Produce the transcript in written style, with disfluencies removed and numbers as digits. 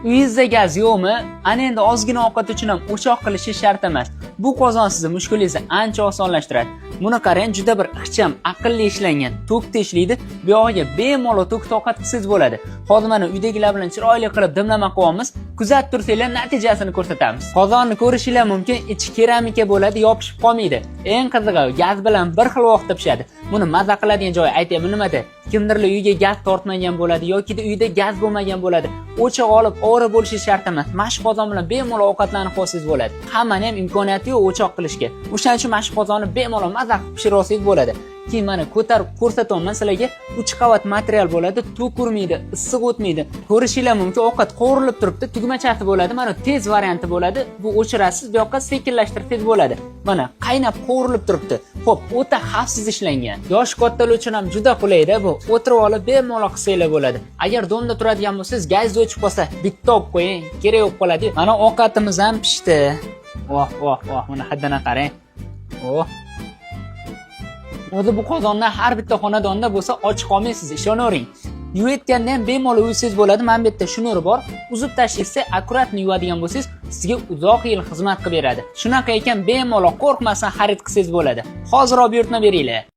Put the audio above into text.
Uyingizda gaz yo'qmi? Ana endi ozgina ovqat uchun ham o'choq qilishi shart emas. Bu qozon sizning mushkulingizni ancha osonlashtiradi. Buni qarang, juda bir ixcham, aqlli ishlangan. Tokda ishlaydi. Bu yog'iga bemalol tokda ovqat qilsangiz bo'ladi. Hozir mana uydagilar bilan chiroyli qilib dimlama qilyapmiz. Kuzatib tursanglar natijasini ko'rsatamiz. Qozonni ko'rishinglar mumkin, ichi keramika bo'ladi, yopishib qolmaydi. Eng qizig'i, gaz bilan bir xil vaqtda pishadi. Buni maza qiladigan joyi aytaymi nimada? Kimdirlar uyiga gaz tortmagan bo'ladi yoki uyda gaz bo'lmagan bo'ladi. O'choq olib ovora bo'lishi shart emas. Mashq qozon bilan bemalol ovqatlanib qolsangiz bo'ladi. Hammani ham imkoniyati yo'q o'choq qilishga. O'shaning uchun mashq qozonni bemalol maza qilib pishira olsangiz bo'ladi. Keyin mana ko'tarib ko'rsatyapman sizlarga. 3 qavat material bo'ladi, to'k urmaydi, issiq o'tmaydi. Ko'rishinglar mumkin, ovqat qovurilib turibdi, tugmachasi bo'ladi. Mana tez varianti bo'ladi. Bu o'chirasiz, bu yoqqa sekinlashtirsangiz bo'ladi. Mana qaynab qovurilib turibdi. Xo'p, o'ta xavfsiz ishlangan. Yosh kattalar uchun ham juda qulay-da bu. O'tirib olib bemalol qilsanglar bo'ladi. Agar domda turadigan bo'lsangiz, gaz o'chib qolsa, bitta olib qo'ying, kerak yo'q qoladi. Mana ovqatimiz ham pishdi. Voh, voh, voh, mana hidini qarang. Oh. O'zi bu qozondan har bitta xonadonda bo'lsa och qolmaysiz, ishonavering. Yuvayotganda ham bemalol yuvsangiz bo'ladi. Mana bu yerda shnuri bor. Uzib tashlaysiz, akkuratni yuvadigan bo'lsangiz, sizga uzoq yil xizmat qilib beradi. Shunaqa ekan bemalol qo'rqmasdan xarid qilsangiz bo'ladi. Hozir olib buyurtma beringlar.